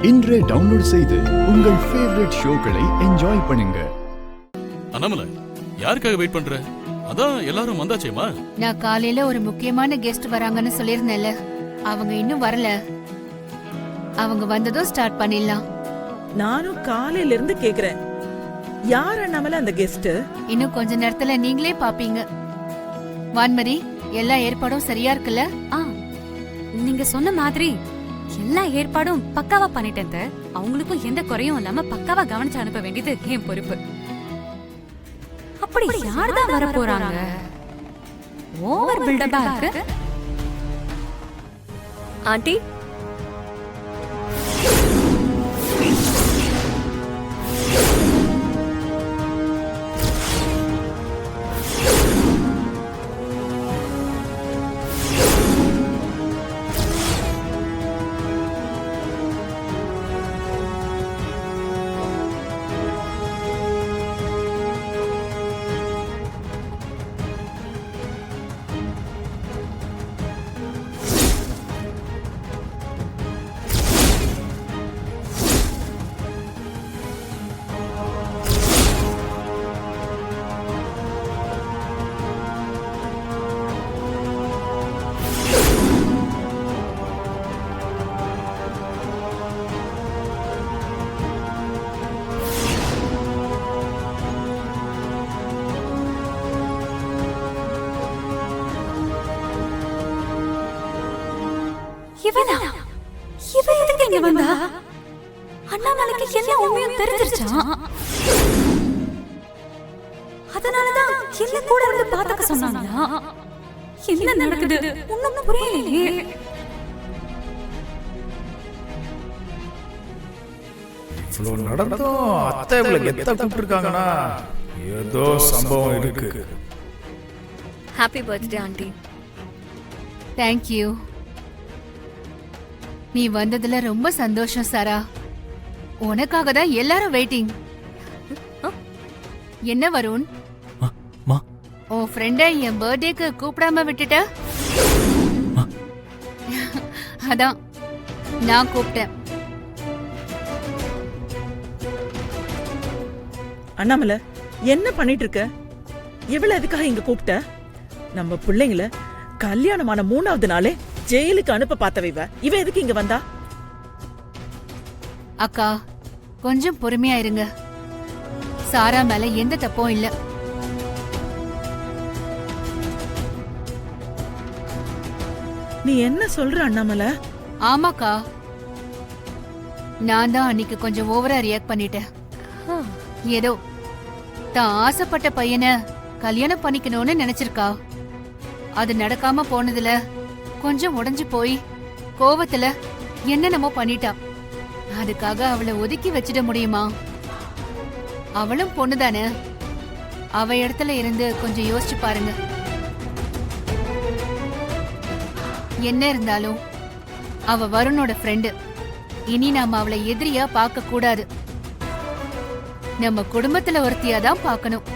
இன்றே டவுன்லோட் செய்து உங்கள் ஃபேவரட் ஷோக்களை என்ஜாய் பண்ணுங்க. அண்ணாமலை, யாருக்காக வெயிட் பண்ற? அதான் எல்லாரும் வந்தாச்சேமா. நான் காலையில ஒரு முக்கியமான கெஸ்ட் வராங்கன்னு சொல்லிருந்தேன்ல, அவங்க இன்னும் வரல. அவங்க வந்ததும் ஸ்டார்ட் பண்ணிடலாம். நானும் காலையில இருந்து கேக்குறேன், யார் அண்ணாமலை அந்த கெஸ்ட்? இன்னும் கொஞ்ச நேரத்துல நீங்களே பாப்பீங்க. வான்மரி, எல்லா ஏற்பாடும் சரியா இருக்குல்ல? நீங்க சொன்ன மாதிரி எல்லா ஏற்பாடும் பக்காவா பண்ணிட்டேன். அவங்களுக்கும் எந்த குறையும் இல்லாம பக்காவா கவனிச்சு அனுப்ப வேண்டியது என் பொறுப்பு. அப்படி யார்தான் வர போறாங்க? ஓவர் பில்டப்பா இருக்கு. ஆண்டி, இவனா? இவன் எதுக்கு இங்க வந்தா? அண்ணாமலைக்கு எல்லா உண்மையும் தெரிஞ்சிருச்சா? அதனாலதான் என்ன கூட இருந்து பாத்துக்க சொன்னாங்களா? என்ன நடக்குது ஒண்ணும் புரியலையே. இவ்வளவு நடந்தும் அத்தை இவ்வளவு கெத்தா கூப்பிட்டுருக்காங்கன்னா ஏதோ சம்பவம் இருக்கு. Happy birthday aunty. தேங்க்யூ. நீ வந்ததுல ரொம்ப சந்தோஷம் சாரா. உனக்காக தான் எல்லாரும் வெயிட்டிங். என்ன வருண், உன் ஃப்ரெண்ட என் பர்த்டேக்கு கூப்பிடாம விட்டுட்ட? அதான் நான் கூப்பிட்டேன். அண்ணாமலை, என்ன பண்ணிட்டு இருக்க? இவ்வளவு எதுக்காக இங்க கூப்பிட்ட? நம்ம பிள்ளைங்கள கல்யாணமான 3வது நாளே ஜெயிலுக்கு அனுப்ப பார்த்தவ இவ எதுக்கு இங்க வந்தா? அக்கா, கொஞ்சம் பொறுமையா இருங்க. சாரா மேல எந்த தப்பும் இல்ல. நீ என்ன சொல்ற அண்ணாமலை? ஆமாக்கா, நான் தான் அன்னைக்கு கொஞ்சம் ஓவரா ரியாக்ட் பண்ணிட்டேன். ஏதோ தான் ஆசைப்பட்ட பையனை கல்யாணம் பண்ணிக்கணும்னு நினைச்சிருக்கா. அது நடக்காம போனதுல கொஞ்சம் உடைஞ்சு போய் கோவத்துல என்னென்னமோ பண்ணிட்டா. அதுக்காக அவளை ஒதுக்கி வச்சிட முடியுமா? அவளும் பொண்ணுதானே. அவ இடத்துல இருந்து கொஞ்சம் யோசிச்சு பாருங்க. என்ன இருந்தாலும் அவ வருணோட ஃப்ரெண்டு. இனி நாம அவளை எதிரியா பார்க்க கூடாது. நம்ம குடும்பத்துல ஒருத்தியாதான் பார்க்கணும்.